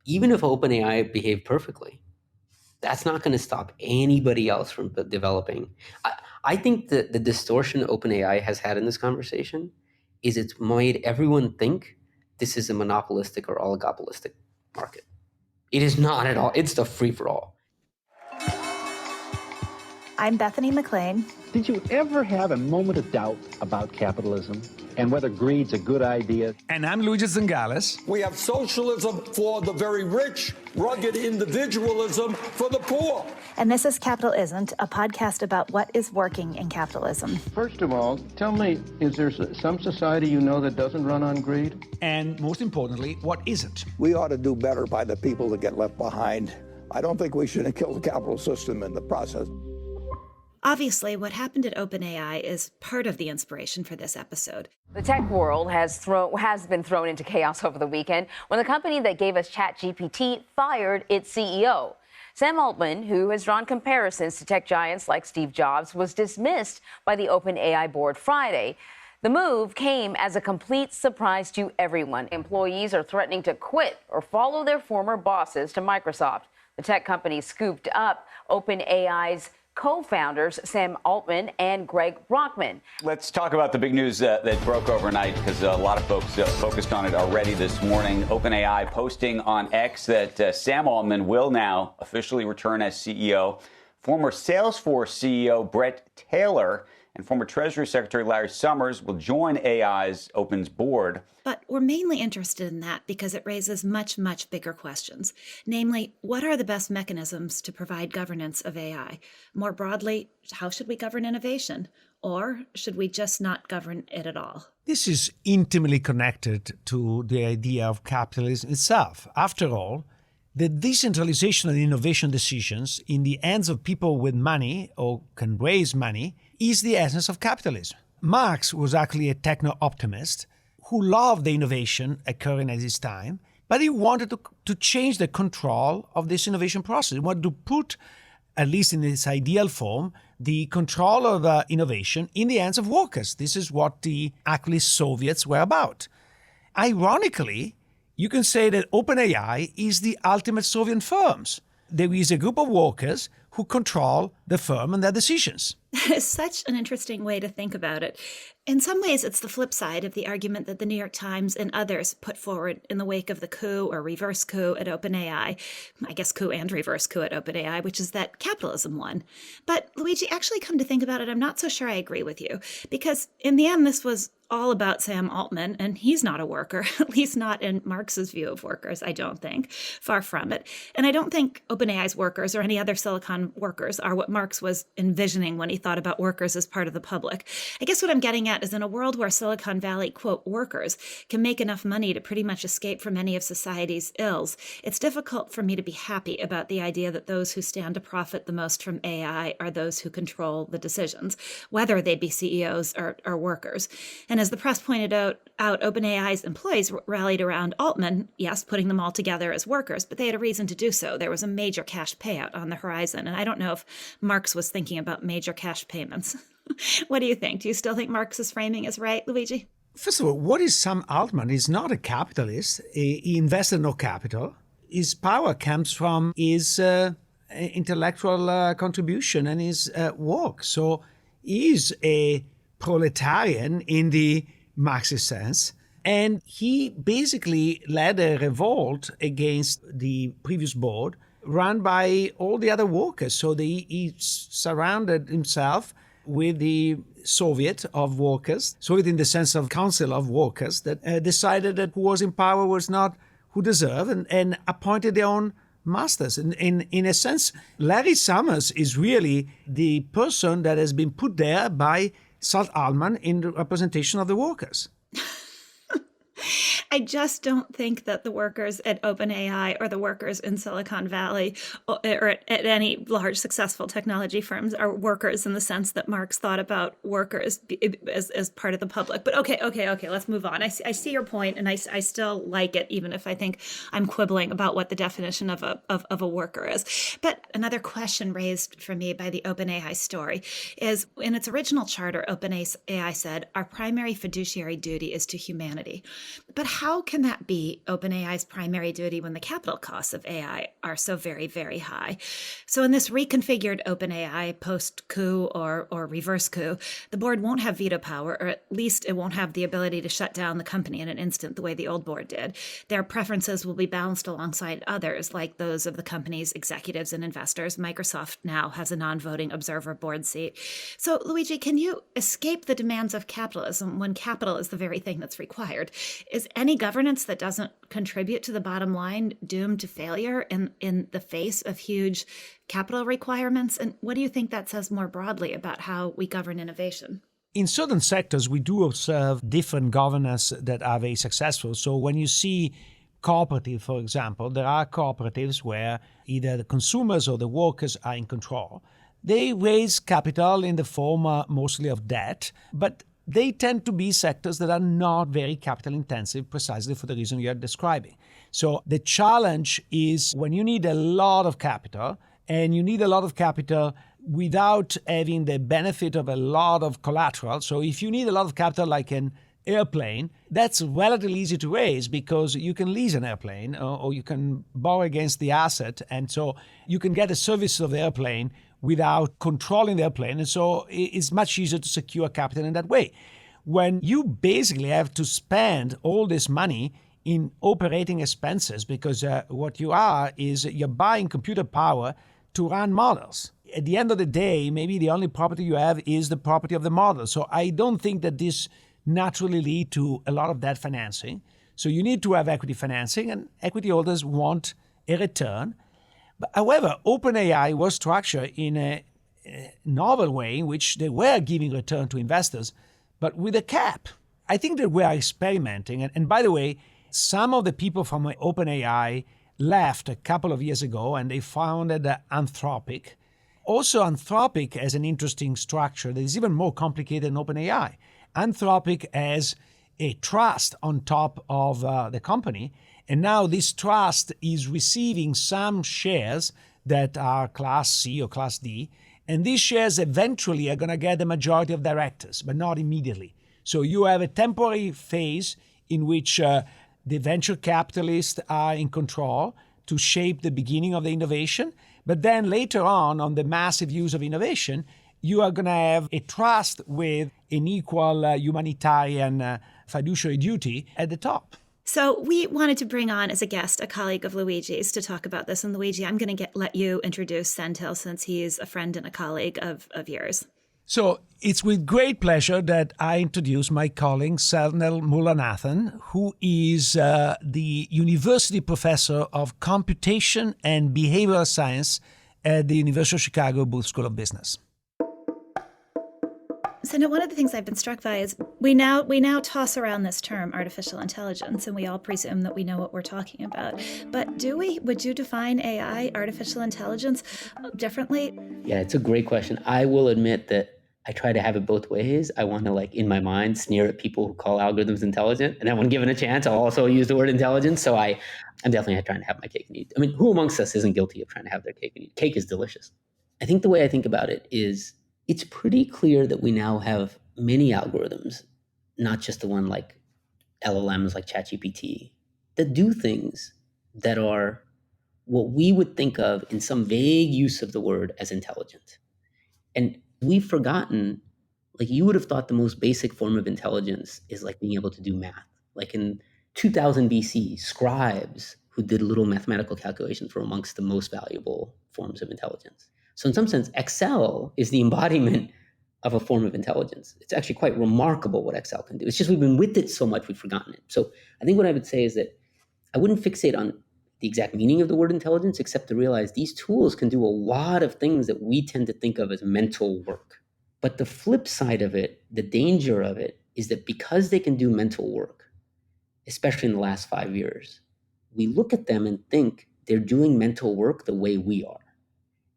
even if OpenAI behaved perfectly, that's not going to stop anybody else from developing. I think that the distortion OpenAI has had in this conversation is it's made everyone think this is a monopolistic or oligopolistic market. It is not at all. It's the free-for-all. I'm Bethany McLean. Did you ever have a moment of doubt about capitalism and whether greed's a good idea? And I'm Luigi Zingales. We have socialism for the very rich, rugged individualism for the poor. And this is Capital Isn't, a podcast about what is working in capitalism. First of all, tell me, is there some society you know that doesn't run on greed? And most importantly, what isn't? We ought to do better by the people that get left behind. I don't think we should kill the capital system in the process. Obviously, what happened at OpenAI is part of the inspiration for this episode. The tech world has been thrown into chaos over the weekend when the company that gave us ChatGPT fired its CEO. Sam Altman, who has drawn comparisons to tech giants like Steve Jobs, was dismissed by the OpenAI board Friday. The move came as a complete surprise to everyone. Employees are threatening to quit or follow their former bosses to Microsoft. The tech company scooped up OpenAI's co-founders Sam Altman and Greg Brockman. Let's talk about the big news that broke overnight, because a lot of folks focused on it already this morning. OpenAI posting on X that Sam Altman will now officially return as CEO. Former Salesforce CEO Bret Taylor and former Treasury Secretary Larry Summers will join AI's Open's board. But we're mainly interested in that because it raises much, much bigger questions. Namely, what are the best mechanisms to provide governance of AI? More broadly, how should we govern innovation? Or should we just not govern it at all? This is intimately connected to the idea of capitalism itself. After all, the decentralization of innovation decisions in the hands of people with money or can raise money is the essence of capitalism. Marx was actually a techno-optimist who loved the innovation occurring at his time, but he wanted to change the control of this innovation process. He wanted to put, at least in its ideal form, the control of innovation in the hands of workers. This is what the actually Soviets were about. Ironically, you can say that OpenAI is the ultimate Soviet firms. There is a group of workers who control the firm and their decisions. That is such an interesting way to think about it. In some ways, it's the flip side of the argument that the New York Times and others put forward in the wake of the coup or reverse coup at OpenAI. I guess coup and reverse coup at OpenAI, which is that capitalism won. But Luigi, actually come to think about it, I'm not so sure I agree with you. Because in the end, this was all about Sam Altman, and he's not a worker, at least not in Marx's view of workers, I don't think. Far from it. And I don't think OpenAI's workers or any other Silicon workers are what Marx was envisioning when he thought about workers as part of the public. I guess what I'm getting at is in a world where Silicon Valley, quote, workers can make enough money to pretty much escape from any of society's ills, it's difficult for me to be happy about the idea that those who stand to profit the most from AI are those who control the decisions, whether they be CEOs or workers. And as the press pointed out, OpenAI's employees rallied around Altman, yes, putting them all together as workers, but they had a reason to do so. There was a major cash payout on the horizon, and I don't know if Marx was thinking about major cash payments. What do you think? Do you still think Marx's framing is right, Luigi? First of all, what is Sam Altman? He's not a capitalist. He invested no capital. His power comes from his intellectual contribution and his work. So he's a proletarian in the Marxist sense. And he basically led a revolt against the previous board run by all the other workers. So he surrounded himself with the Soviet of workers, Soviet in the sense of Council of Workers, that decided that who was in power was not who deserved and appointed their own masters. And in a sense, Larry Summers is really the person that has been put there by Sam Altman in the representation of the workers. I just don't think that the workers at OpenAI or the workers in Silicon Valley or at any large successful technology firms are workers in the sense that Marx thought about workers as part of the public. But okay, let's move on. I see your point, and I still like it, even if I think I'm quibbling about what the definition of a worker is. But another question raised for me by the OpenAI story is, in its original charter, OpenAI said, our primary fiduciary duty is to humanity. But how can that be OpenAI's primary duty when the capital costs of AI are so very, very high? So in this reconfigured OpenAI post-coup or reverse coup, the board won't have veto power, or at least it won't have the ability to shut down the company in an instant the way the old board did. Their preferences will be balanced alongside others, like those of the company's executives and investors. Microsoft now has a non-voting observer board seat. So, Luigi, can you escape the demands of capitalism when capital is the very thing that's required? Is any governance that doesn't contribute to the bottom line doomed to failure in the face of huge capital requirements? And what do you think that says more broadly about how we govern innovation? In certain sectors, we do observe different governance that are very successful. So when you see cooperative, for example, there are cooperatives where either the consumers or the workers are in control. They raise capital in the form mostly of debt, but they tend to be sectors that are not very capital intensive precisely for the reason you're describing. So the challenge is when you need a lot of capital, and you need a lot of capital without having the benefit of a lot of collateral. So if you need a lot of capital like an airplane, that's relatively easy to raise because you can lease an airplane or you can borrow against the asset. And so you can get a service of the airplane without controlling the airplane. And so it's much easier to secure capital in that way. When you basically have to spend all this money in operating expenses, because what you are is you're buying computer power to run models. At the end of the day, maybe the only property you have is the property of the model. So I don't think that this naturally lead to a lot of debt financing. So you need to have equity financing, and equity holders want a return. But however, OpenAI was structured in a novel way in which they were giving return to investors, but with a cap. I think that we are experimenting. And by the way, some of the people from OpenAI left a couple of years ago and they founded Anthropic. Also, Anthropic has an interesting structure that is even more complicated than OpenAI. Anthropic has a trust on top of the company, and now this trust is receiving some shares that are Class C or Class D, and these shares eventually are going to get the majority of directors, but not immediately. So you have a temporary phase in which the venture capitalists are in control to shape the beginning of the innovation. But then later on the massive use of innovation, you are going to have a trust with an equal humanitarian fiduciary duty at the top. So we wanted to bring on as a guest a colleague of Luigi's to talk about this. And Luigi, I'm going to let you introduce Sendhil since he's a friend and a colleague of yours. So it's with great pleasure that I introduce my colleague, Sendhil Mullainathan, who is the University Professor of Computation and Behavioral Science at the University of Chicago Booth School of Business. So now one of the things I've been struck by is we now toss around this term artificial intelligence, and we all presume that we know what we're talking about. But do we? Would you define AI, artificial intelligence, differently? Yeah, it's a great question. I will admit that I try to have it both ways. I want to, in my mind, sneer at people who call algorithms intelligent. And then when given a chance, I'll also use the word intelligence. So I'm definitely trying to have my cake and eat. I mean, who amongst us isn't guilty of trying to have their cake and eat? Cake is delicious. I think the way I think about it is it's pretty clear that we now have many algorithms, not just the one like LLMs like ChatGPT, that do things that are what we would think of in some vague use of the word as intelligent. And we've forgotten, you would have thought the most basic form of intelligence is being able to do math. Like in 2000 BC, scribes who did little mathematical calculations were amongst the most valuable forms of intelligence. So in some sense, Excel is the embodiment of a form of intelligence. It's actually quite remarkable what Excel can do. It's just we've been with it so much, we've forgotten it. So I think what I would say is that I wouldn't fixate on the exact meaning of the word intelligence, except to realize these tools can do a lot of things that we tend to think of as mental work. But the flip side of it, the danger of it, is that because they can do mental work, especially in the last 5 years, we look at them and think they're doing mental work the way we are.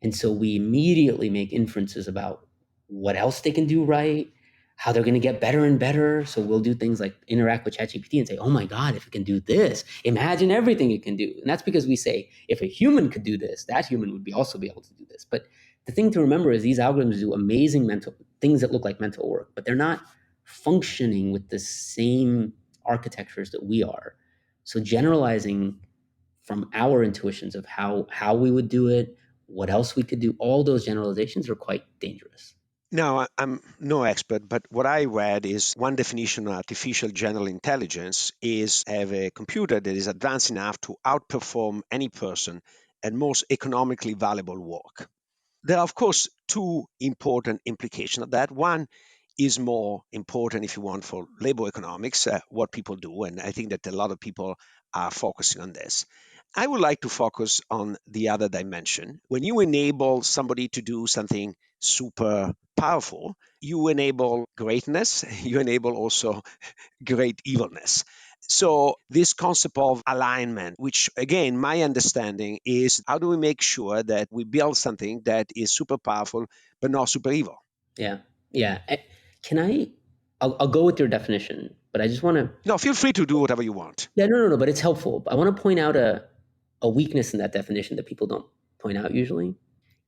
And so we immediately make inferences about what else they can do right, how they're going to get better and better. So we'll do things like interact with ChatGPT and say, oh my God, if it can do this, imagine everything it can do. And that's because we say, if a human could do this, that human would also be able to do this. But the thing to remember is these algorithms do amazing mental things that look like mental work, but they're not functioning with the same architectures that we are. So generalizing from our intuitions of how we would do it, what else we could do, all those generalizations are quite dangerous. Now, I'm no expert, but what I read is one definition of artificial general intelligence is have a computer that is advanced enough to outperform any person at most economically valuable work. There are, of course, two important implications of that. One is more important, if you want, for labor economics, what people do. And I think that a lot of people are focusing on this. I would like to focus on the other dimension. When you enable somebody to do something super powerful, you enable greatness, you enable also great evilness. So this concept of alignment, which again, my understanding is how do we make sure that we build something that is super powerful, but not super evil? Yeah. Yeah. Can I'll go with your definition, but I just want to. No, feel free to do whatever you want. Yeah, no, but it's helpful. I want to point out a weakness in that definition that people don't point out usually.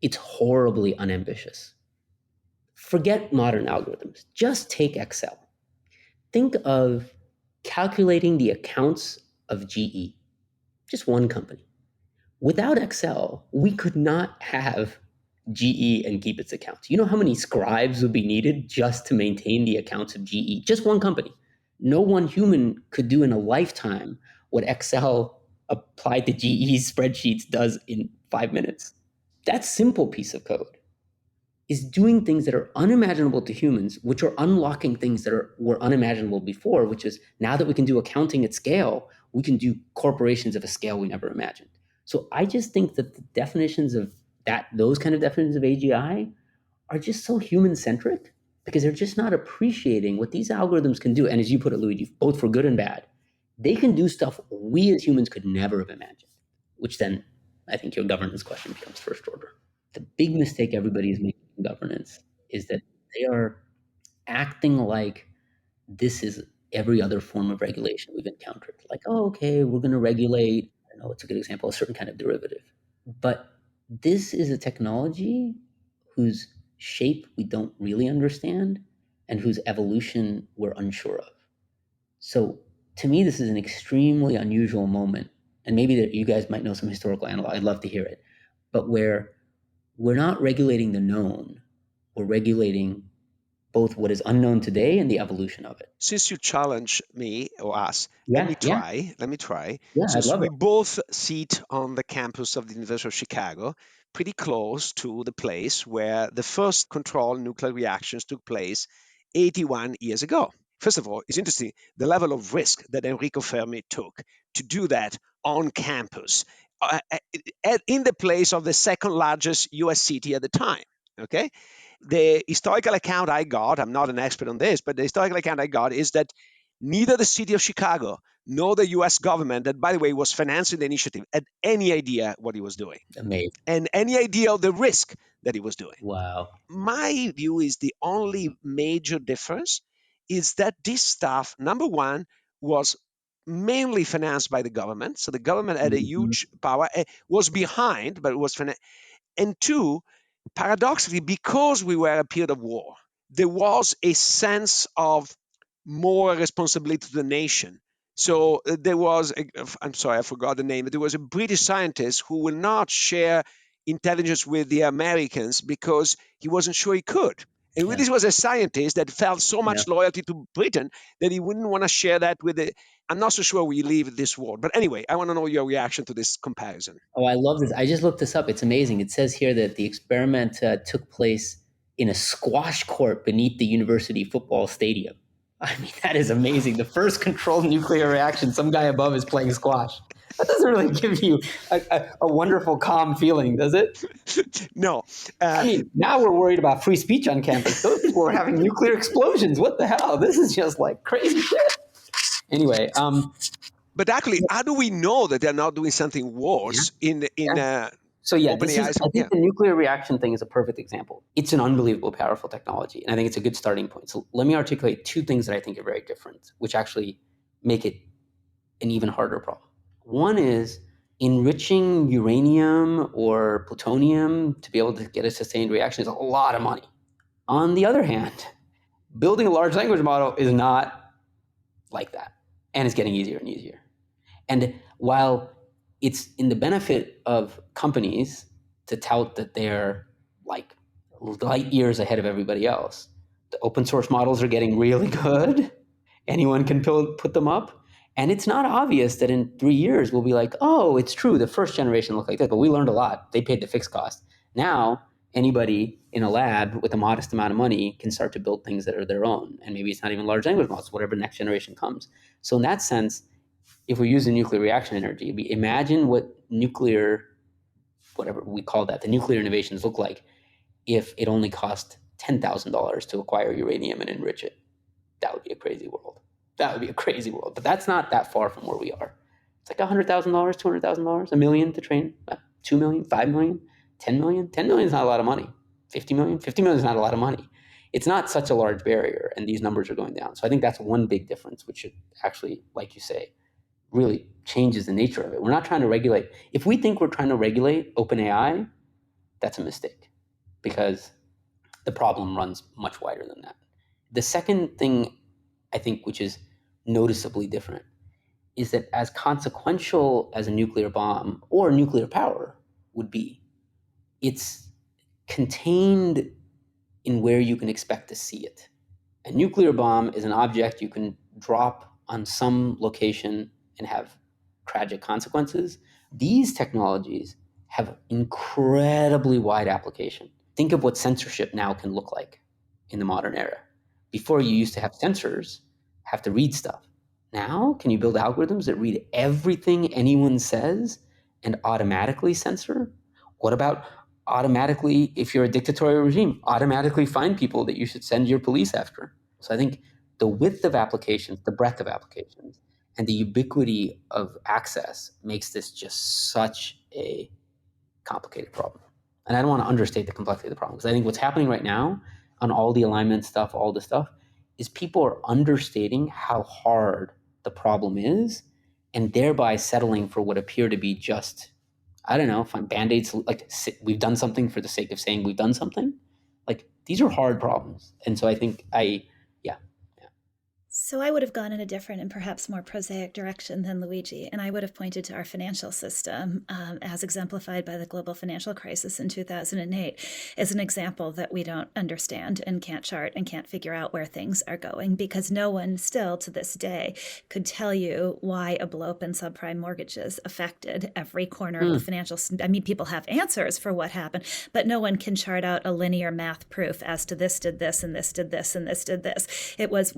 It's horribly unambitious. Forget modern algorithms. Just take Excel. Think of calculating the accounts of GE, just one company. Without Excel, we could not have GE and keep its accounts. You know how many scribes would be needed just to maintain the accounts of GE? Just one company. No one human could do in a lifetime what Excel applied to GE's spreadsheets does in 5 minutes. That simple piece of code is doing things that are unimaginable to humans, which are unlocking things that were unimaginable before, which is now that we can do accounting at scale, we can do corporations of a scale we never imagined. So I just think that the definitions of those kind of definitions of AGI are just so human-centric because they're just not appreciating what these algorithms can do. And as you put it, Luigi, both for good and bad, they can do stuff we as humans could never have imagined, which then I think your governance question becomes first order. The big mistake everybody is making in governance is that they are acting like this is every other form of regulation we've encountered. Like, oh, okay, we're going to regulate, I don't know, it's a good example, a certain kind of derivative. But this is a technology whose shape we don't really understand and whose evolution we're unsure of. So to me, this is an extremely unusual moment. And maybe that you guys might know some historical analog. I'd love to hear it. But where we're not regulating the known, we're regulating both what is unknown today and the evolution of it. Since you challenge me or us, Yeah, let me try. Yeah, I'd Since love we it. both sit on the campus of the University of Chicago, pretty close to the place where the first controlled nuclear reactions took place 81 years ago. First of all, it's interesting the level of risk that Enrico Fermi took to do that on campus, in the place of the second largest US city at the time. Okay? The historical account I got, I'm not an expert on this, but the historical account I got is that neither the city of Chicago nor the US government, that by the way was financing the initiative, had any idea what he was doing. Amazing. And any idea of the risk that he was doing. Wow. My view is the only major difference is that this stuff, number one, was mainly financed by the government. So the government had a huge power, was behind, but it was financed. And two, paradoxically, because we were at a period of war, there was a sense of moral responsibility to the nation. So there was, I'm sorry, I forgot the name, but there was a British scientist who will not share intelligence with the Americans because he wasn't sure he could. And this was a scientist that felt so much loyalty to Britain that he wouldn't want to share that with the. I'm not so sure we leave this world. But anyway, I want to know your reaction to this comparison. Oh, I love this. I just looked this up. It's amazing. It says here that the experiment took place in a squash court beneath the university football stadium. I mean, that is amazing. The first controlled nuclear reaction, some guy above is playing squash. That doesn't really give you a wonderful, calm feeling, does it? No. I mean, now we're worried about free speech on campus. Those people are having nuclear explosions. What the hell? This is just like crazy shit. Anyway, but actually, how do we know that they're not doing something worse So yeah, I think the nuclear reaction thing is a perfect example. It's an unbelievable powerful technology, and I think it's a good starting point. So let me articulate two things that I think are very different, which actually make it an even harder problem. One is enriching uranium or plutonium to be able to get a sustained reaction is a lot of money. On the other hand, building a large language model is not like that. and it's getting easier and easier. And while it's in the benefit of companies to tout that they're like light years ahead of everybody else, the open source models are getting really good. Anyone can put them up. And it's not obvious that in 3 years we'll be like, oh, it's true, the first generation looked like that, but we learned a lot. They paid the fixed cost. Now, anybody in a lab with a modest amount of money can start to build things that are their own. And maybe it's not even large language models, whatever next generation comes. So in that sense, if we're using nuclear reaction energy, imagine what nuclear, whatever we call that, the nuclear innovations look like if it only cost $10,000 to acquire uranium and enrich it. That would be a crazy world. That would be a crazy world. But that's not that far from where we are. It's like $100,000, $200,000, $1 million to train, 2 million, 5 million, 10 million. 10 million is not a lot of money. 50 million is not a lot of money. It's not such a large barrier, and these numbers are going down. So I think that's one big difference, which should actually, like you say, really changes the nature of it. We're not trying to regulate. If we think we're trying to regulate OpenAI, that's a mistake, because the problem runs much wider than that. The second thing I think, which is noticeably different, is that as consequential as a nuclear bomb or nuclear power would be, it's contained in where you can expect to see it. A nuclear bomb is an object you can drop on some location and have tragic consequences. These technologies have incredibly wide application. Think of what censorship now can look like in the modern era. Before, you used to have censors have to read stuff. Now, can you build algorithms that read everything anyone says and automatically censor? What about automatically, if you're a dictatorial regime, automatically find people that you should send your police after? So I think the width of applications, the breadth of applications, and the ubiquity of access makes this just such a complicated problem. And I don't want to understate the complexity of the problem, because I think what's happening right now on all the alignment stuff, all the stuff, is people are understating how hard the problem is, and thereby settling for what appear to be just, I don't know, find Band-Aids, like we've done something for the sake of saying we've done something. Like, these are hard problems. And so I think So I would have gone in a different and perhaps more prosaic direction than Luigi, and I would have pointed to our financial system, as exemplified by the global financial crisis in 2008, as an example that we don't understand and can't chart and can't figure out where things are going, because no one still to this day could tell you why a blow up in subprime mortgages affected every corner of the financial system. I mean, people have answers for what happened, but no one can chart out a linear math proof as to this did this and this did this and this did this. It was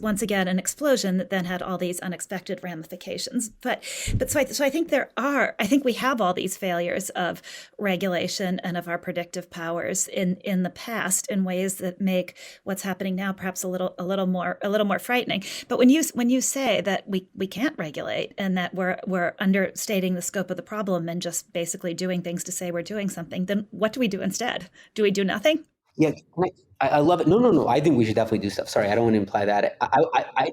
once again an explosion that then had all these unexpected ramifications. But so I think we have all these failures of regulation and of our predictive powers in the past in ways that make what's happening now perhaps a little more frightening. But when you say that we can't regulate and that we're understating the scope of the problem and just basically doing things to say we're doing something, then what do we do instead? Do we do nothing? Yeah, I love it. No. I think we should definitely do stuff. Sorry, I don't want to imply that.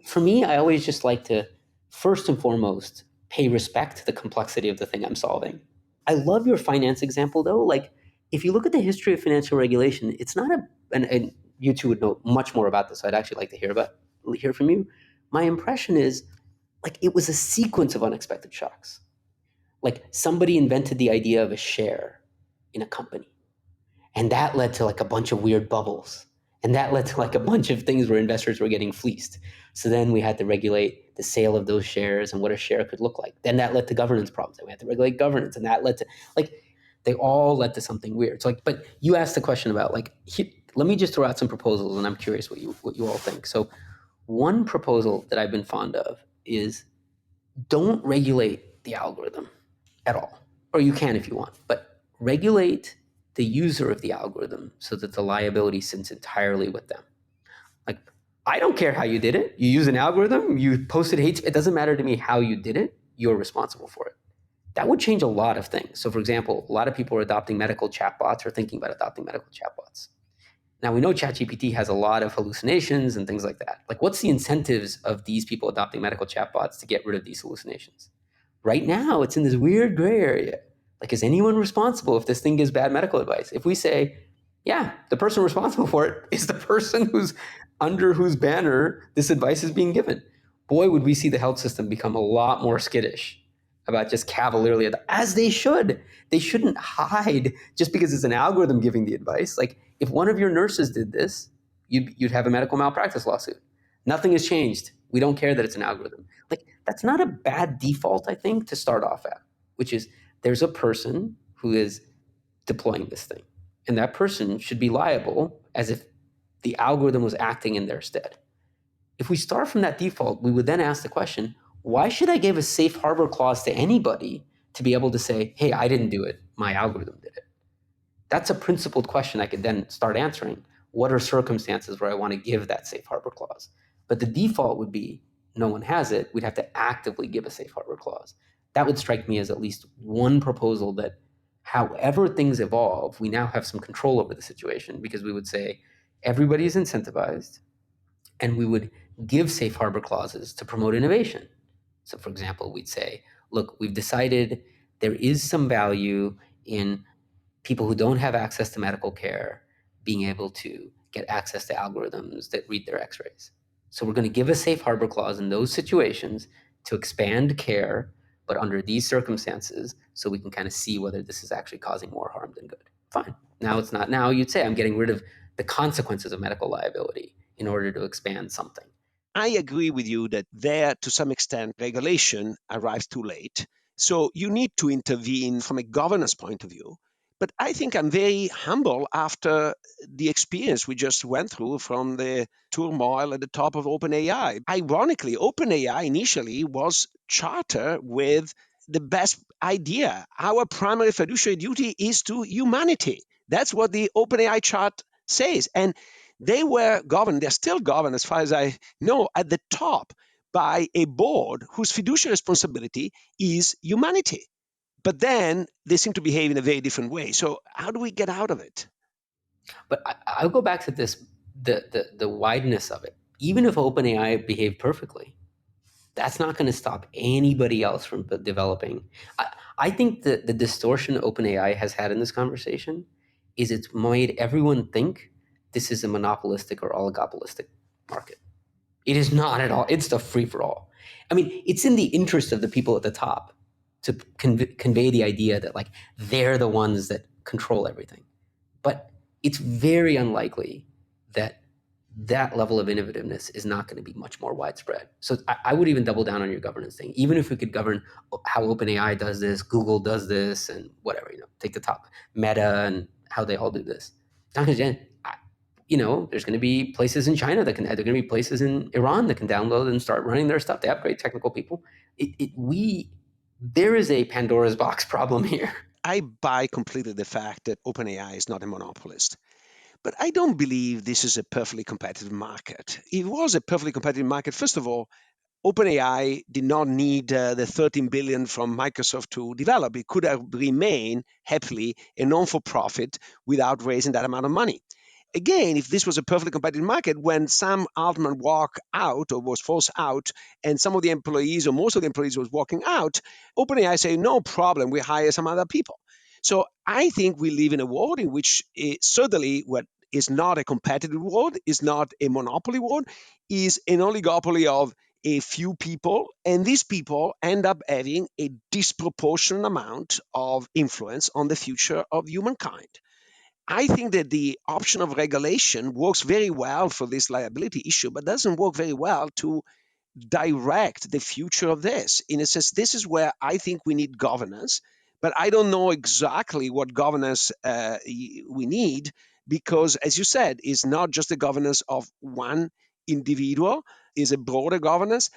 For me, I always just like to, first and foremost, pay respect to the complexity of the thing I'm solving. I love your finance example, though. Like, if you look at the history of financial regulation, it's not and you two would know much more about this, so I'd actually like to hear from you. My impression is, like, it was a sequence of unexpected shocks. Like, somebody invented the idea of a share in a company. And that led to like a bunch of weird bubbles. And that led to like a bunch of things where investors were getting fleeced. So then we had to regulate the sale of those shares and what a share could look like. Then that led to governance problems. And we had to regulate governance. And that led to, like, they all led to something weird. So like, but you asked the question about like, let me just throw out some proposals, and I'm curious what you all think. So one proposal that I've been fond of is, don't regulate the algorithm at all. Or you can if you want, but regulate the user of the algorithm so that the liability sits entirely with them. Like, I don't care how you did it. You use an algorithm, you posted hate, it doesn't matter to me how you did it, you're responsible for it. That would change a lot of things. So for example, a lot of people are adopting medical chatbots or thinking about adopting medical chatbots. Now we know ChatGPT has a lot of hallucinations and things like that. Like, what's the incentives of these people adopting medical chatbots to get rid of these hallucinations? Right now, it's in this weird gray area. Like, is anyone responsible if this thing gives bad medical advice? If we say, yeah, the person responsible for it is the person under whose banner this advice is being given. boy, would we see the health system become a lot more skittish about just cavalierly, as they should. They shouldn't hide just because it's an algorithm giving the advice. Like, if one of your nurses did this, you'd have a medical malpractice lawsuit. Nothing has changed. We don't care that it's an algorithm. Like, that's not a bad default, I think, to start off at, which is there's a person who is deploying this thing, and that person should be liable as if the algorithm was acting in their stead. If we start from that default, we would then ask the question, why should I give a safe harbor clause to anybody to be able to say, hey, I didn't do it, my algorithm did it? That's a principled question I could then start answering. What are circumstances where I want to give that safe harbor clause? But the default would be no one has it. We'd have to actively give a safe harbor clause. That would strike me as at least one proposal that however things evolve, we now have some control over the situation, because we would say everybody is incentivized, and we would give safe harbor clauses to promote innovation. So, for example, we'd say, look, we've decided there is some value in people who don't have access to medical care being able to get access to algorithms that read their x-rays. So we're going to give a safe harbor clause in those situations to expand care, but under these circumstances, so we can kind of see whether this is actually causing more harm than good. Fine. Now it's not. Now you'd say I'm getting rid of the consequences of medical liability in order to expand something. I agree with you that there, to some extent, regulation arrives too late. So you need to intervene from a governance point of view. But I think I'm very humble after the experience we just went through from the turmoil at the top of OpenAI. Ironically, OpenAI initially was chartered with the best idea. Our primary fiduciary duty is to humanity. That's what the OpenAI chart says. And they were governed, they're still governed, as far as I know, at the top by a board whose fiduciary responsibility is humanity. But then they seem to behave in a very different way. So how do we get out of it? But I'll go back to this, the wideness of it. Even if OpenAI behaved perfectly, that's not going to stop anybody else from developing. I think that the distortion OpenAI has had in this conversation is it's made everyone think this is a monopolistic or oligopolistic market. It is not at all. It's the free-for-all. I mean, it's in the interest of the people at the top to convey the idea that, like, they're the ones that control everything. But it's very unlikely that that level of innovativeness is not going to be much more widespread. So I would even double down on your governance thing. Even if we could govern how OpenAI does this, Google does this, and whatever, take the top, Meta and how they all do this. There's going to be places in China that can, there are going to be places in Iran that can download and start running their stuff. They have great technical people. There is a Pandora's box problem here. I buy completely the fact that OpenAI is not a monopolist. But I don't believe this is a perfectly competitive market. If it was a perfectly competitive market, first of all, OpenAI did not need the $13 billion from Microsoft to develop. It could have remained happily a non-for-profit without raising that amount of money. Again, if this was a perfectly competitive market, when Sam Altman walked out or was forced out, and some of the employees or most of the employees was walking out, OpenAI say, no problem, we hire some other people. So I think we live in a world in which certainly what is not a competitive world, is not a monopoly world, is an oligopoly of a few people, and these people end up having a disproportionate amount of influence on the future of humankind. I think that the option of regulation works very well for this liability issue, but doesn't work very well to direct the future of this. In a sense, this is where I think we need governance, but I don't know exactly what governance we need, because, as you said, it's not just the governance of one individual, it's a broader governance.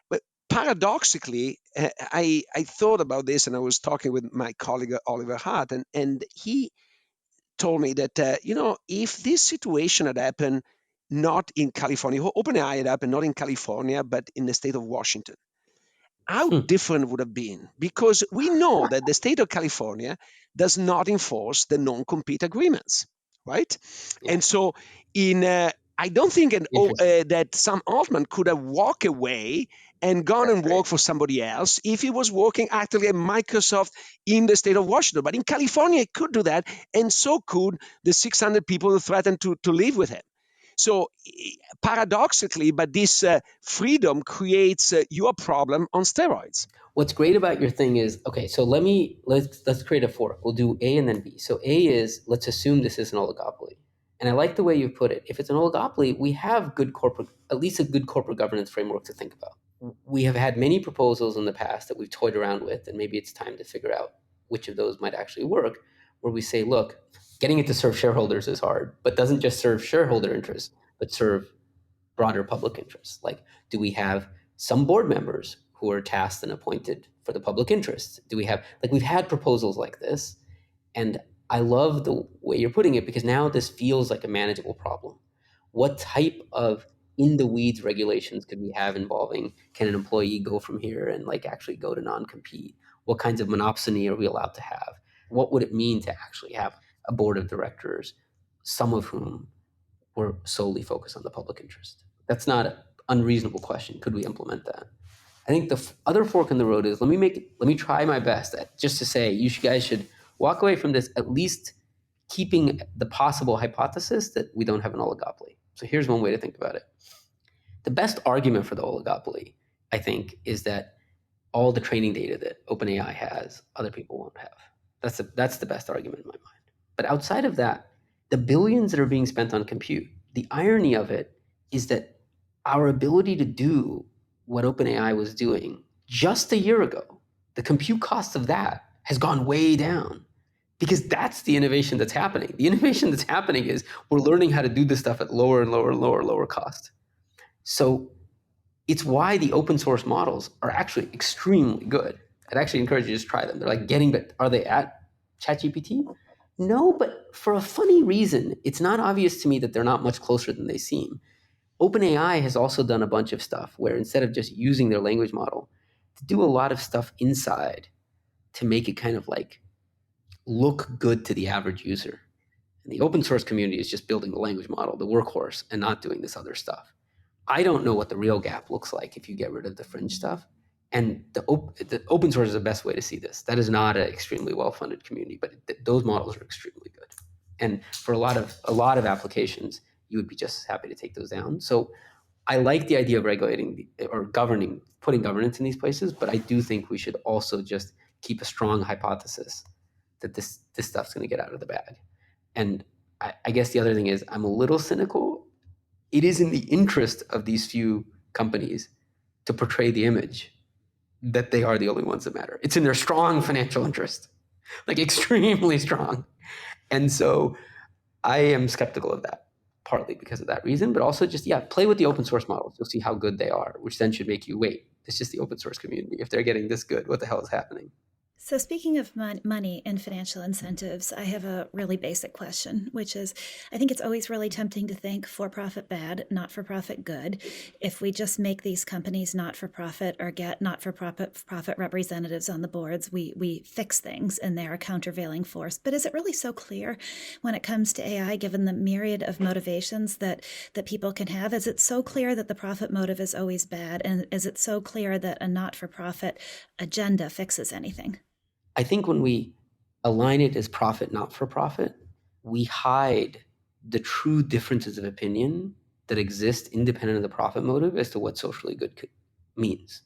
But paradoxically, I thought about this, and I was talking with my colleague Oliver Hart, and he told me that, if this situation had happened not in California, OpenAI had happened not in California, but in the state of Washington, how different would have been? Because we know that the state of California does not enforce the non-compete agreements, right? Yeah. And so I don't think that Sam Altman could have walked away and gone and worked for somebody else if he was working actively at Microsoft in the state of Washington. But in California, he could do that, and so could the 600 people who threatened to live with him. So paradoxically, but this freedom creates your problem on steroids. What's great about your thing is, okay, so let's create a fork. We'll do A and then B. So A is, let's assume this is an oligopoly. And I like the way you put it. If it's an oligopoly, we have at least a good corporate governance framework to think about. We have had many proposals in the past that we've toyed around with, and maybe it's time to figure out which of those might actually work, where we say, look, getting it to serve shareholders is hard, but doesn't just serve shareholder interests, but serve broader public interests. Like, do we have some board members who are tasked and appointed for the public interest? Do we have, like, we've had proposals like this, and I love the way you're putting it because now this feels like a manageable problem. What type of in the weeds regulations could we have involving, can an employee go from here and like actually go to non-compete? What kinds of monopsony are we allowed to have? What would it mean to actually have a board of directors, some of whom were solely focused on the public interest? That's not an unreasonable question. Could we implement that? I think the other fork in the road is, let me try my best just to say, you guys should walk away from this at least keeping the possible hypothesis that we don't have an oligopoly. So here's one way to think about it. The best argument for the oligopoly, I think, is that all the training data that OpenAI has, other people won't have. That's the best argument in my mind. But outside of that, the billions that are being spent on compute, the irony of it is that our ability to do what OpenAI was doing just a year ago, the compute cost of that has gone way down because that's the innovation that's happening. The innovation that's happening is we're learning how to do this stuff at lower and lower cost. So it's why the open source models are actually extremely good. I'd actually encourage you to just try them. They're like getting, but are they at ChatGPT? No, but for a funny reason, it's not obvious to me that they're not much closer than they seem. OpenAI has also done a bunch of stuff where instead of just using their language model, to do a lot of stuff inside to make it kind of like look good to the average user. And the open source community is just building the language model, the workhorse, and not doing this other stuff. I don't know what the real gap looks like if you get rid of the fringe stuff. And the open source is the best way to see this. That is not an extremely well-funded community, but those models are extremely good. And for a lot of applications, you would be just as happy to take those down. So I like the idea of regulating or governing, putting governance in these places, but I do think we should also just keep a strong hypothesis that this stuff's going to get out of the bag. And I guess the other thing is I'm a little cynical. It is in the interest of these few companies to portray the image that they are the only ones that matter. It's in their strong financial interest, like extremely strong. And so I am skeptical of that, partly because of that reason, but also just, play with the open source models. You'll see how good they are, which then should make you wait. It's just the open source community. If they're getting this good, what the hell is happening? So speaking of money and financial incentives, I have a really basic question, which is, I think it's always really tempting to think for-profit bad, not-for-profit good. If we just make these companies not-for-profit or get not-for-profit representatives on the boards, we fix things and they're a countervailing force. But is it really so clear when it comes to AI, given the myriad of motivations that people can have? Is it so clear that the profit motive is always bad? And is it so clear that a not-for-profit agenda fixes anything? I think when we align it as profit, not for profit, we hide the true differences of opinion that exist independent of the profit motive as to what socially good means.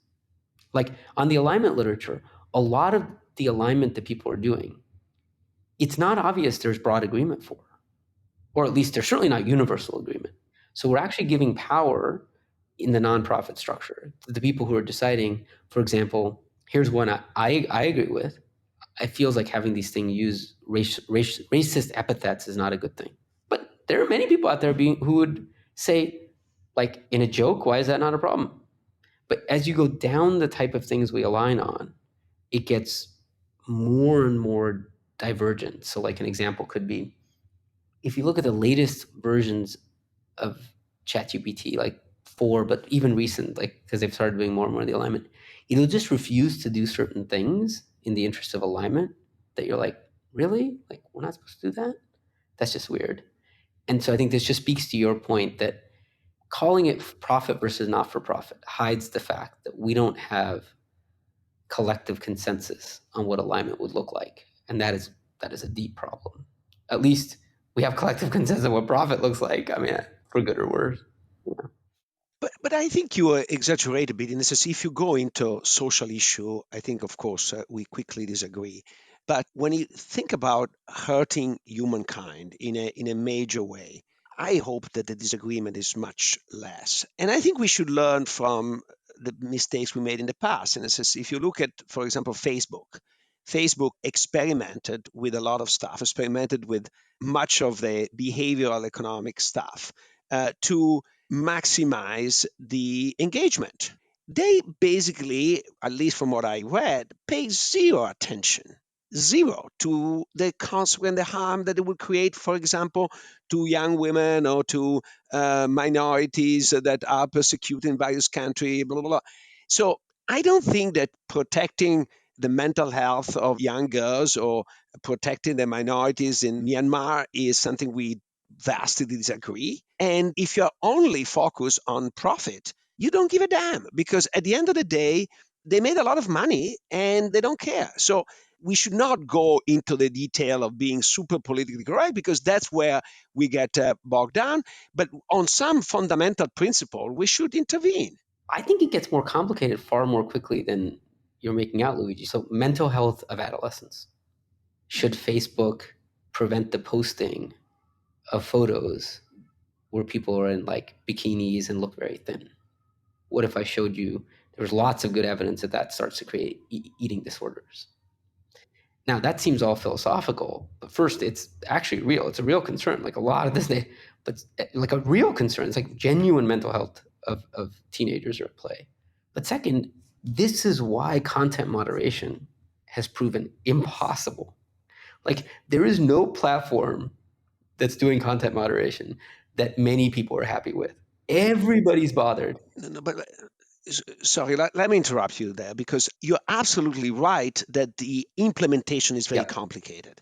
Like on the alignment literature, a lot of the alignment that people are doing, it's not obvious there's broad agreement for, or at least there's certainly not universal agreement. So we're actually giving power in the nonprofit structure to the people who are deciding, for example, here's one I agree with. It feels like having these things use racist epithets is not a good thing. But there are many people out there who would say, like in a joke, why is that not a problem? But as you go down the type of things we align on, it gets more and more divergent. So like an example could be, if you look at the latest versions of ChatGPT, like 4, but even recent, like because they've started doing more and more of the alignment, it'll just refuse to do certain things in the interest of alignment that you're like, really? Like, we're not supposed to do that? That's just weird. And so I think this just speaks to your point that calling it profit versus not for profit hides the fact that we don't have collective consensus on what alignment would look like. And that is a deep problem. At least we have collective consensus on what profit looks like. I mean, for good or worse. But I think you exaggerate a bit in the sense if you go into social issue, I think, of course, we quickly disagree. But when you think about hurting humankind in a major way, I hope that the disagreement is much less. And I think we should learn from the mistakes we made in the past. In a sense, if you look at, for example, Facebook experimented with a lot of stuff, experimented with much of the behavioral economic stuff to maximize the engagement. They basically, at least from what I read, pay zero attention, zero to the consequence, the harm that it would create, for example, to young women or to minorities that are persecuted in various countries, blah, blah, blah. So I don't think that protecting the mental health of young girls or protecting the minorities in Myanmar is something we vastly disagree. And if you're only focused on profit, you don't give a damn because at the end of the day, they made a lot of money and they don't care. So we should not go into the detail of being super politically correct because that's where we get bogged down. But on some fundamental principle, we should intervene. I think it gets more complicated far more quickly than you're making out, Luigi. So mental health of adolescents. Should Facebook prevent the posting of photos where people are in like bikinis and look very thin? What if I showed you there's lots of good evidence that that starts to create eating disorders? Now that seems all philosophical, but first it's actually real. It's a real concern. Like a lot of this, but like a real concern. It's like genuine mental health of teenagers are at play. But second, this is why content moderation has proven impossible. Like there is no platform that's doing content moderation that many people are happy with. Everybody's bothered. No, but sorry, let me interrupt you there because you're absolutely right that the implementation is very complicated.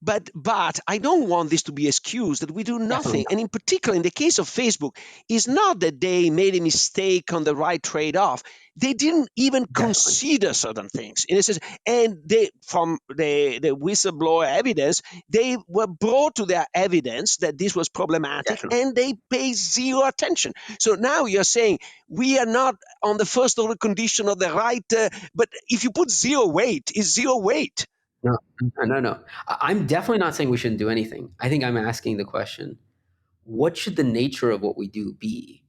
But I don't want this to be excused that we do nothing. And in particular, in the case of Facebook, it's not that they made a mistake on the right trade-off. They didn't even consider certain things. In a sense, and they, from the whistleblower evidence, they were brought to their evidence that this was problematic, and they pay zero attention. So now you're saying we are not on the first order condition of the right, but if you put zero weight, it's zero weight. No. I'm definitely not saying we shouldn't do anything. I think I'm asking the question, what should the nature of what we do be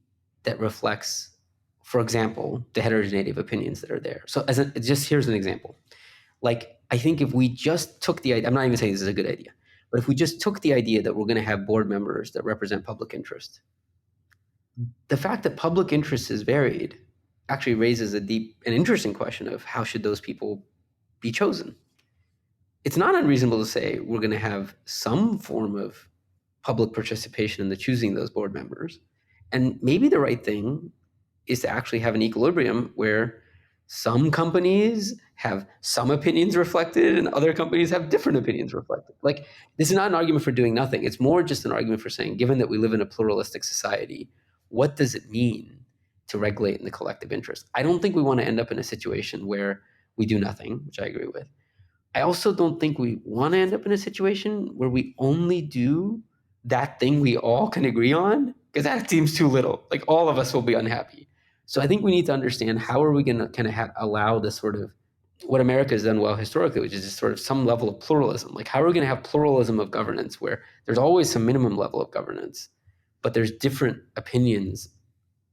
that reflects, for example, the heterogeneity of opinions that are there? So just here's an example. Like, I think if we just took the idea, I'm not even saying this is a good idea, but if we just took the idea that we're going to have board members that represent public interest, the fact that public interest is varied actually raises a deep and interesting question of how should those people be chosen? It's not unreasonable to say we're going to have some form of public participation in the choosing those board members. And maybe the right thing is to actually have an equilibrium where some companies have some opinions reflected and other companies have different opinions reflected. Like, this is not an argument for doing nothing. It's more just an argument for saying, given that we live in a pluralistic society, what does it mean to regulate in the collective interest? I don't think we want to end up in a situation where we do nothing, which I agree with. I also don't think we want to end up in a situation where we only do that thing we all can agree on, because that seems too little. Like all of us will be unhappy. So I think we need to understand how are we going to kind of allow this sort of what America has done well historically, which is just sort of some level of pluralism. Like how are we going to have pluralism of governance where there's always some minimum level of governance, but there's different opinions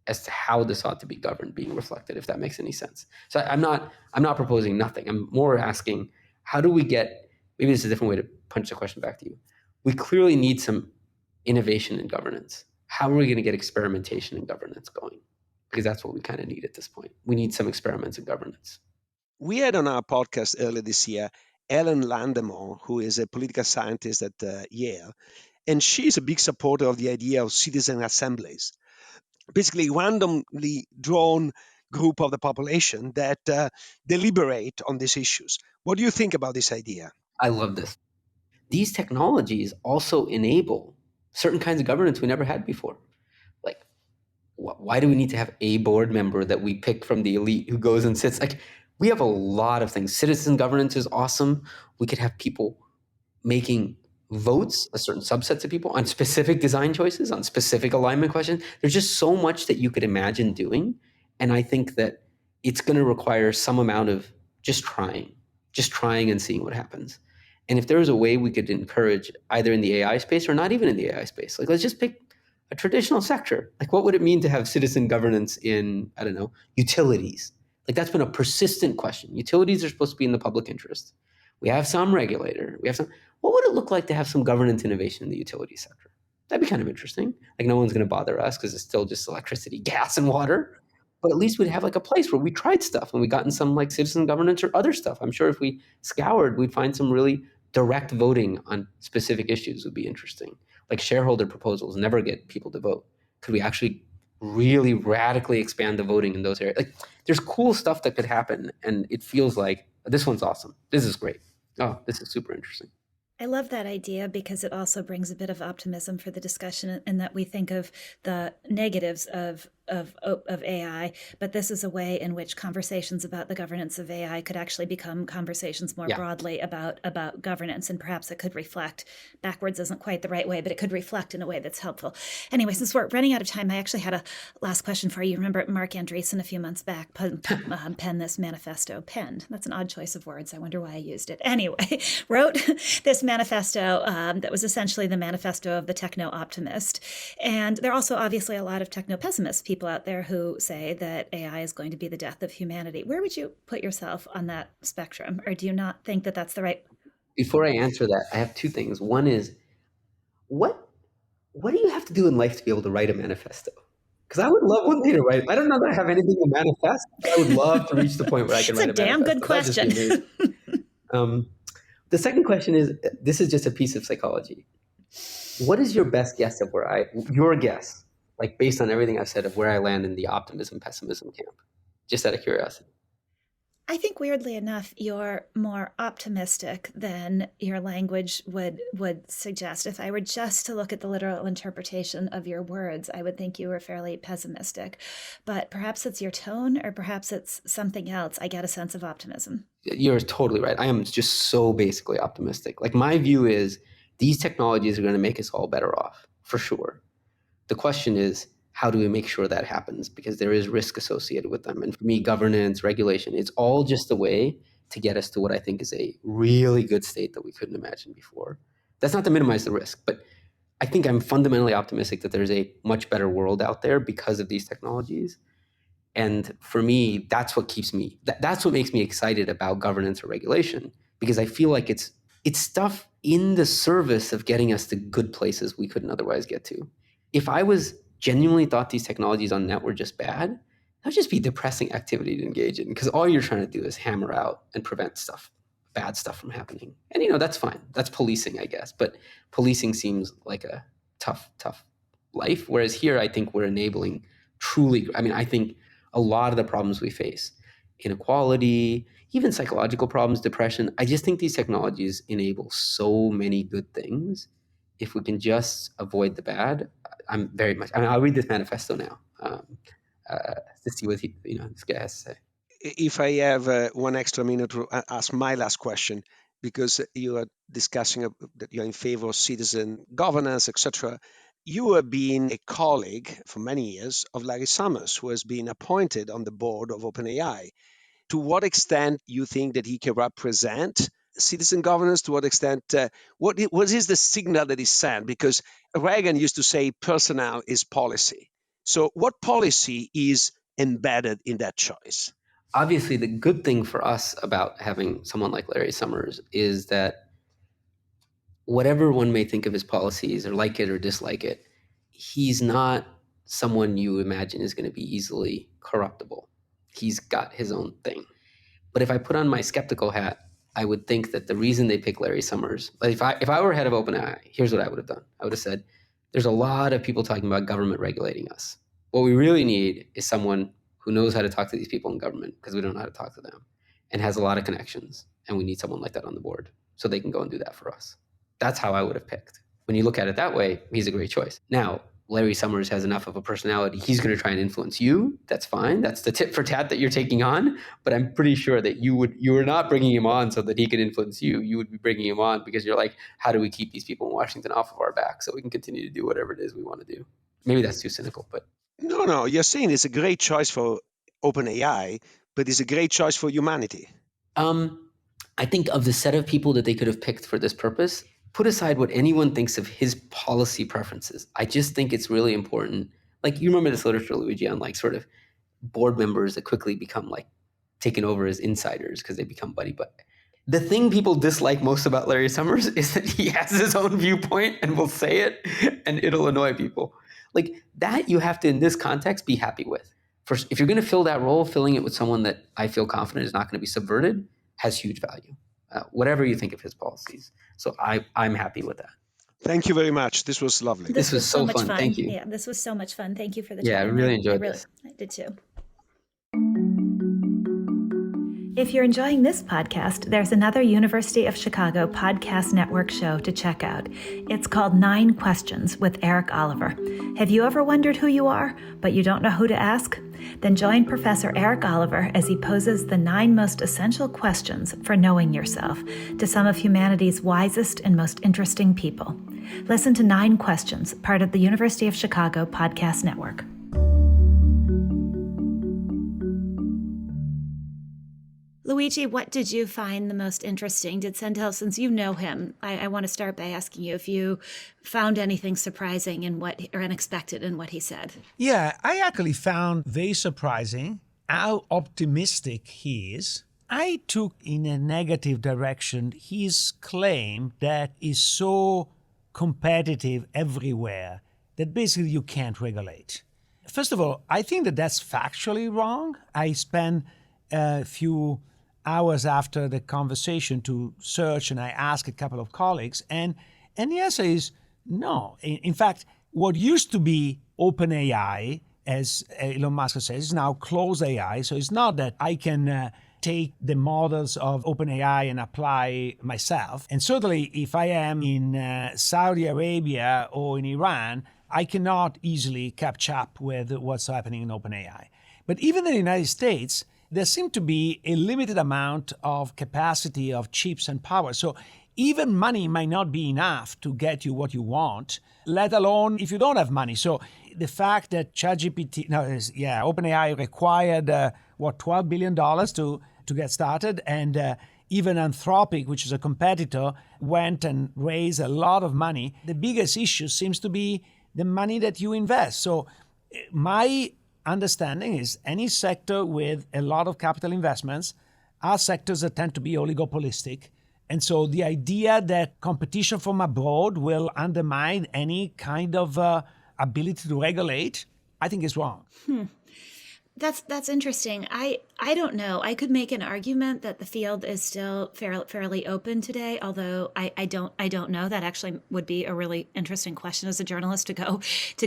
as to how this ought to be governed being reflected, if that makes any sense. So I'm not proposing nothing. I'm more asking, how do we get, maybe this is a different way to punch the question back to you. We clearly need some innovation in governance. How are we going to get experimentation in governance going? Because that's what we kind of need at this point. We need some experiments in governance. We had on our podcast earlier this year, Ellen Landemore, who is a political scientist at Yale, and she's a big supporter of the idea of citizen assemblies. Basically, randomly drawn group of the population that deliberate on these issues. What do you think about this idea? I love this. These technologies also enable certain kinds of governance we never had before. Like, why do we need to have a board member that we pick from the elite who goes and sits? Like, we have a lot of things. Citizen governance is awesome. We could have people making votes, a certain subsets of people on specific design choices, on specific alignment questions. There's just so much that you could imagine doing. And I think that it's going to require some amount of just trying and seeing what happens. And if there was a way we could encourage either in the AI space or not even in the AI space, like let's just pick a traditional sector. Like what would it mean to have citizen governance in, I don't know, utilities? Like that's been a persistent question. Utilities are supposed to be in the public interest. We have some regulator. What would it look like to have some governance innovation in the utility sector? That'd be kind of interesting. Like no one's going to bother us because it's still just electricity, gas, and water. But at least we'd have like a place where we tried stuff and we gotten some like citizen governance or other stuff. I'm sure if we scoured, we'd find some really direct voting on specific issues would be interesting. Like shareholder proposals never get people to vote. Could we actually really radically expand the voting in those areas? Like there's cool stuff that could happen. And it feels like this one's awesome. This is great. Oh, this is super interesting. I love that idea because it also brings a bit of optimism for the discussion, in that we think of the negatives of AI, but this is a way in which conversations about the governance of AI could actually become conversations more broadly about governance, and perhaps it could reflect backwards isn't quite the right way, but it could reflect in a way that's helpful. Anyway, since we're running out of time, I actually had a last question for you. Remember Mark Andreessen a few months back penned this manifesto. Penned, that's an odd choice of words. I wonder why I used it. Anyway, wrote this manifesto that was essentially the manifesto of the techno-optimist. And there are also obviously a lot of techno-pessimists, people out there who say that AI is going to be the death of humanity. Where would you put yourself on that spectrum? Or do you not think that that's the right? Before I answer that, I have two things. One is, what do you have to do in life to be able to write a manifesto? Because I would love one day to write. I don't know that I have anything to manifest, but I would love to reach the point where I can write a manifesto. It's a damn good question. The second question is, this is just a piece of psychology. What is your best guess of your guess, like based on everything I've said, of where I land in the optimism, pessimism camp? Just out of curiosity. I think weirdly enough, you're more optimistic than your language would suggest. If I were just to look at the literal interpretation of your words, I would think you were fairly pessimistic. But perhaps it's your tone, or perhaps it's something else. I get a sense of optimism. You're totally right. I am just so basically optimistic. Like my view is these technologies are going to make us all better off, for sure. The question is, how do we make sure that happens? Because there is risk associated with them. And for me, governance, regulation, it's all just a way to get us to what I think is a really good state that we couldn't imagine before. That's not to minimize the risk, but I think I'm fundamentally optimistic that there's a much better world out there because of these technologies. And for me, that's what keeps me, that's what makes me excited about governance or regulation, because I feel like it's stuff in the service of getting us to good places we couldn't otherwise get to. If I was genuinely thought these technologies on net were just bad, that would just be depressing activity to engage in, because all you're trying to do is hammer out and prevent bad stuff from happening. And that's fine. That's policing, I guess. But policing seems like a tough life. Whereas here, I think we're enabling I think a lot of the problems we face, inequality, even psychological problems, depression, I just think these technologies enable so many good things. If we can just avoid the bad, I'll read this manifesto now to see what this guy has to say. If I have 1 extra minute to ask my last question, because you are discussing that you're in favor of citizen governance, etc. You have been a colleague for many years of Larry Summers, who has been appointed on the board of OpenAI. To what extent you think that he can represent citizen governance? To what extent, what is the signal that is sent? Because Reagan used to say personnel is policy. So what policy is embedded in that choice? Obviously, the good thing for us about having someone like Larry Summers is that whatever one may think of his policies, or like it or dislike it, he's not someone you imagine is going to be easily corruptible. He's got his own thing. But if I put on my skeptical hat, I would think that the reason they pick Larry Summers, if I were head of OpenAI, here's what I would have done. I would have said, there's a lot of people talking about government regulating us. What we really need is someone who knows how to talk to these people in government, because we don't know how to talk to them, and has a lot of connections. And we need someone like that on the board so they can go and do that for us. That's how I would have picked. When you look at it that way, he's a great choice. Now, Larry Summers has enough of a personality, he's going to try and influence you. That's fine. That's the tit for tat that you're taking on. But I'm pretty sure that you are not bringing him on so that he can influence you. You would be bringing him on because you're like, how do we keep these people in Washington off of our back so we can continue to do whatever it is we want to do? Maybe that's too cynical, but No, you're saying it's a great choice for OpenAI, but it's a great choice for humanity. I think of the set of people that they could have picked for this purpose, put aside what anyone thinks of his policy preferences. I just think it's really important. Like, you remember this literature, Luigi, on like sort of board members that quickly become like taken over as insiders because they become buddy. But the thing people dislike most about Larry Summers is that he has his own viewpoint and will say it, and it'll annoy people. Like that, you have to, in this context, be happy with. First, if you're going to fill that role, filling it with someone that I feel confident is not going to be subverted has huge value, whatever you think of his policies. So I'm happy with that. Thank you very much. This was lovely. This was so much fun. Thank you. Yeah, this was so much fun. Thank you for the chat. Yeah, I really enjoyed this. I did too. If you're enjoying this podcast, there's another University of Chicago Podcast Network show to check out. It's called 9 Questions with Eric Oliver. Have you ever wondered who you are, but you don't know who to ask? Then join Professor Eric Oliver as he poses the 9 most essential questions for knowing yourself to some of humanity's wisest and most interesting people. Listen to 9 Questions, part of the University of Chicago Podcast Network. Luigi, what did you find the most interesting? Did Sendhil, since you know him, I want to start by asking you if you found anything surprising in what, or unexpected in what he said. Yeah, I actually found very surprising how optimistic he is. I took in a negative direction his claim that is so competitive everywhere that basically you can't regulate. First of all, I think that that's factually wrong. I spent a few hours after the conversation to search, and I asked a couple of colleagues, and the answer is no. In fact, what used to be OpenAI, as Elon Musk says, is now closed AI. So it's not that I can take the models of OpenAI and apply myself. And certainly if I am in Saudi Arabia or in Iran, I cannot easily catch up with what's happening in OpenAI. But even in the United States, there seems to be a limited amount of capacity of chips and power. So even money might not be enough to get you what you want, let alone if you don't have money. So the fact that OpenAI required, $12 billion to get started, and even Anthropic, which is a competitor, went and raised a lot of money. The biggest issue seems to be the money that you invest. So my understanding is any sector with a lot of capital investments are sectors that tend to be oligopolistic. And so the idea that competition from abroad will undermine any kind of ability to regulate, I think is wrong. That's interesting. I don't know. I could make an argument that the field is still fairly open today, although I don't know. That actually would be a really interesting question as a journalist to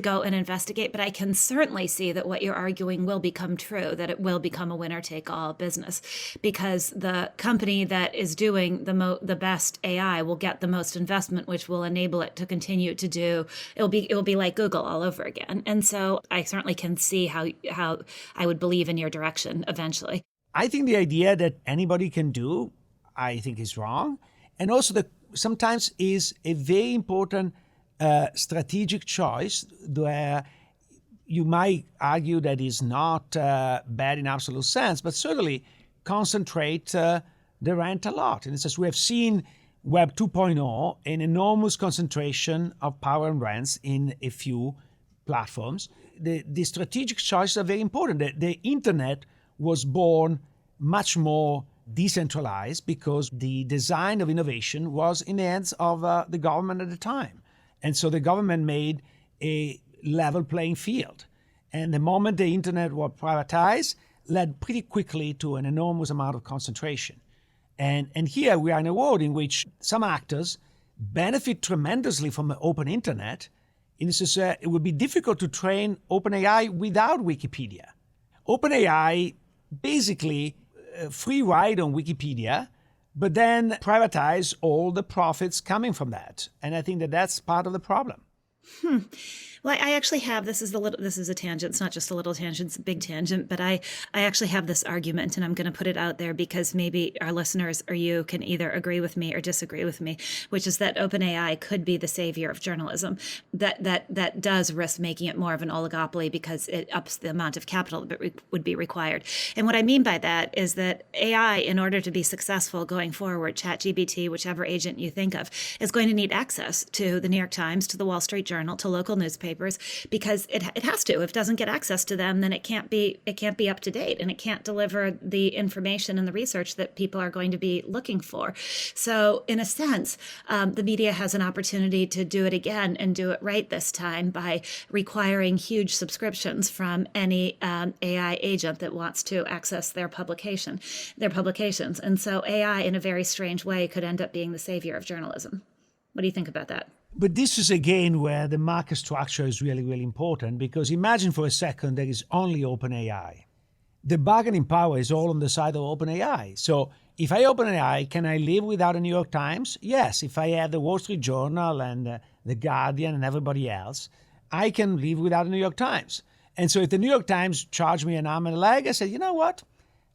go and investigate. But I can certainly see that what you're arguing will become true, that it will become a winner-take-all business, because the company that is doing the best AI will get the most investment, which will enable it to continue to do. It will be like Google all over again. And so I certainly can see how I would believe in your direction eventually. I think the idea that anybody can do, I think is wrong. And also that sometimes is a very important strategic choice where you might argue that is not bad in absolute sense, but certainly concentrate the rent a lot. And it's as we have seen Web 2.0, an enormous concentration of power and rents in a few platforms. The strategic choices are very important. The internet was born much more decentralized because the design of innovation was in the hands of the government at the time. And so the government made a level playing field. And the moment the internet was privatized, led pretty quickly to an enormous amount of concentration. And here we are in a world in which some actors benefit tremendously from an open internet. It would be difficult to train OpenAI without Wikipedia. OpenAI basically free ride on Wikipedia, but then privatize all the profits coming from that. And I think that that's part of the problem. Well, I actually have, this is a tangent. It's not just a little tangent, it's a big tangent, but I actually have this argument, and I'm going to put it out there because maybe our listeners or you can either agree with me or disagree with me, which is that OpenAI could be the savior of journalism. That does risk making it more of an oligopoly because it ups the amount of capital that would be required. And what I mean by that is that AI, in order to be successful going forward, ChatGPT, whichever agent you think of, is going to need access to the New York Times, to the Wall Street Journal, to local newspapers, because it has to. If it doesn't get access to them, then it can't be up to date, and it can't deliver the information and the research that people are going to be looking for. So in a sense, the media has an opportunity to do it again and do it right this time by requiring huge subscriptions from any AI agent that wants to access their publications. And so AI, in a very strange way, could end up being the savior of journalism. What do you think about that? But this is again where the market structure is really, really important, because imagine for a second there is only OpenAI. The bargaining power is all on the side of OpenAI. So if I open AI, can I live without a New York Times? Yes. If I have the Wall Street Journal and the Guardian and everybody else, I can live without a New York Times. And so if the New York Times charged me an arm and a leg, I said, you know what?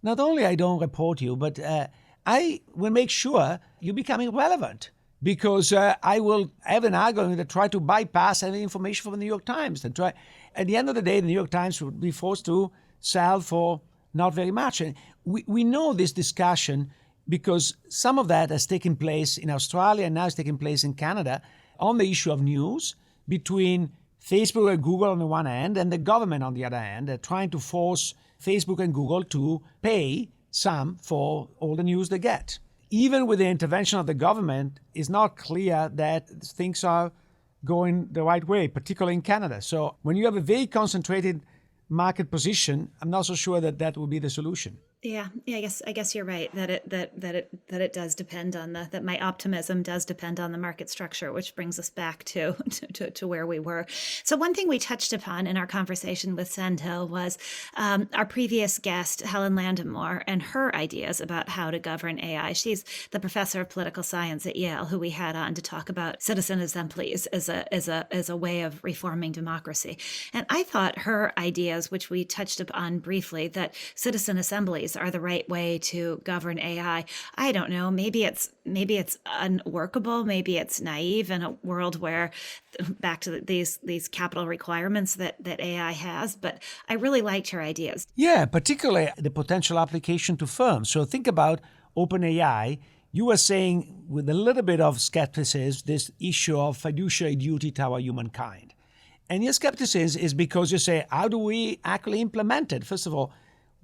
Not only I don't report you, but I will make sure you become irrelevant. Because I will have an algorithm that try to bypass any information from the New York Times. And try, at the end of the day, the New York Times would be forced to sell for not very much. And we know this discussion because some of that has taken place in Australia and now it's taking place in Canada on the issue of news between Facebook and Google on the one hand and the government on the other hand. They're trying to force Facebook and Google to pay some for all the news they get. Even with the intervention of the government, it's not clear that things are going the right way, particularly in Canada. So when you have a very concentrated market position, I'm not so sure that will be the solution. Yeah, I guess you're right that it does depend on that my optimism does depend on the market structure, which brings us back to where we were. So one thing we touched upon in our conversation with Sendhil was our previous guest, Helen Landemore, and her ideas about how to govern AI. She's the professor of political science at Yale, who we had on to talk about citizen assemblies as a way of reforming democracy. And I thought her ideas, which we touched upon briefly, that citizen assemblies are the right way to govern AI. I don't know. Maybe it's unworkable. Maybe it's naive in a world where, back to these capital requirements that AI has. But I really liked her ideas. Yeah, particularly the potential application to firms. So think about OpenAI. You were saying with a little bit of skepticism this issue of fiduciary duty to our humankind. And your skepticism is because you say, how do we actually implement it? First of all,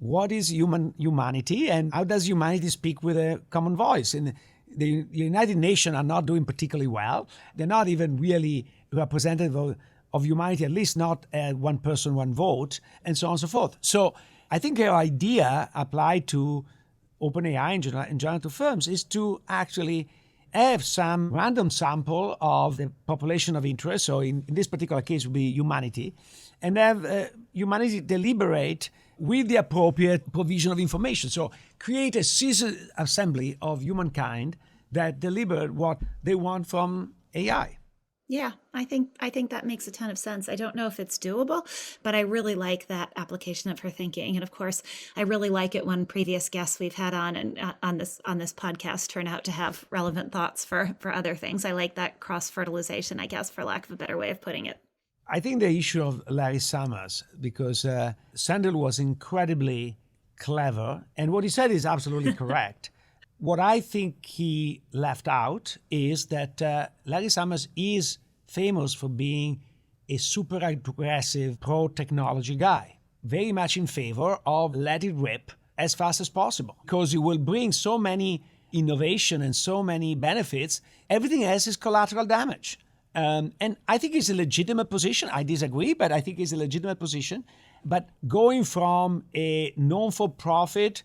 what is humanity and how does humanity speak with a common voice? And the United Nations are not doing particularly well. They're not even really representative of humanity, at least not one person, one vote, and so on and so forth. So I think our idea applied to OpenAI in general to firms is to actually have some random sample of the population of interest, so in this particular case would be humanity, and have humanity deliberate with the appropriate provision of information. So create a citizen assembly of humankind that deliberate what they want from AI. Yeah, I think that makes a ton of sense. I don't know if it's doable, but I really like that application of her thinking. And of course, I really like it when previous guests we've had on and on this podcast turn out to have relevant thoughts for other things. I like that cross-fertilization, I guess, for lack of a better way of putting it. I think the issue of Larry Summers, because Sendhil was incredibly clever, and what he said is absolutely correct. What I think he left out is that Larry Summers is famous for being a super aggressive pro-technology guy, very much in favor of let it rip as fast as possible, because it will bring so many innovation and so many benefits. Everything else is collateral damage. And I think it's a legitimate position. I disagree, but I think it's a legitimate position. But going from a non-for-profit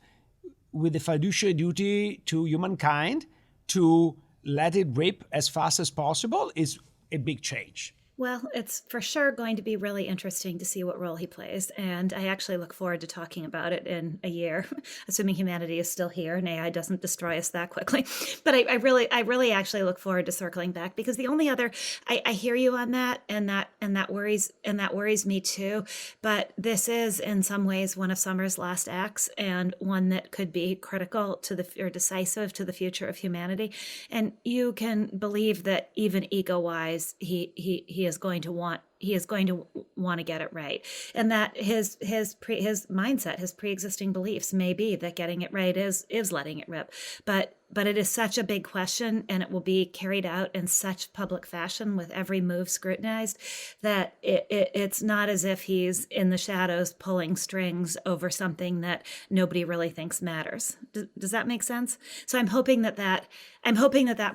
with a fiduciary duty to humankind to let it rip as fast as possible is a big change. Well, it's for sure going to be really interesting to see what role he plays. And I actually look forward to talking about it in a year, assuming humanity is still here and AI doesn't destroy us that quickly. But I really actually look forward to circling back, because the only other, I hear you on that, and that worries me too. But this is in some ways one of Summer's last acts, and one that could be critical to or decisive to the future of humanity. And you can believe that even ego-wise, he is going to want to get it right, and that his mindset, his pre-existing beliefs may be that getting it right is letting it rip, but it is such a big question, and it will be carried out in such public fashion with every move scrutinized, that it's not as if he's in the shadows pulling strings over something that nobody really thinks matters. Does that make sense? So I'm hoping that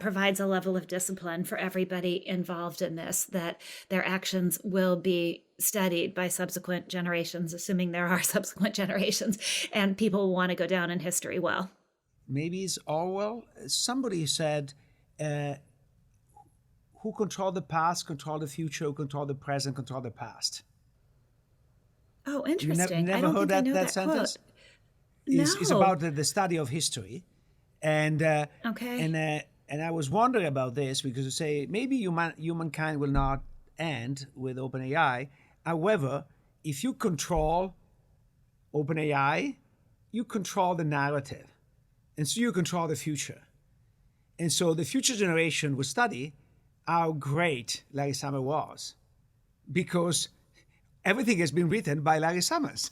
provides a level of discipline for everybody involved in this, that their actions will be studied by subsequent generations, assuming there are subsequent generations, and people want to go down in history well. Maybe it's Orwell. Somebody said, who control the past, control the future, who control the present, control the past. Oh, interesting. You never heard that sentence? Quote. No. It's about the study of history. And okay. And I was wondering about this, because you say maybe humankind will not end with OpenAI. However, if you control OpenAI, you control the narrative. And so you control the future. And so the future generation will study how great Larry Summers was, because everything has been written by Larry Summers.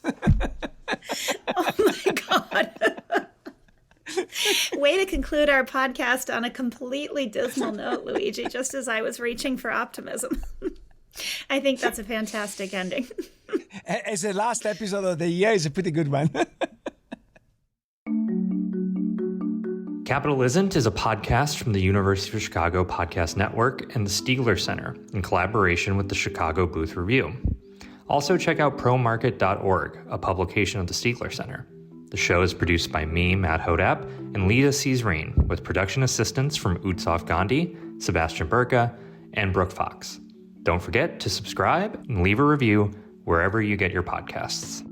Oh my God. Way to conclude our podcast on a completely dismal note, Luigi, just as I was reaching for optimism. I think that's a fantastic ending. As the last episode of the year is a pretty good one. Capital Isn't is a podcast from the University of Chicago Podcast Network and the Stiegler Center in collaboration with the Chicago Booth Review. Also check out promarket.org, a publication of the Stiegler Center. The show is produced by me, Matt Hodap, and Lita Cesarine, with production assistance from Utsav Gandhi, Sebastian Burka, and Brooke Fox. Don't forget to subscribe and leave a review wherever you get your podcasts.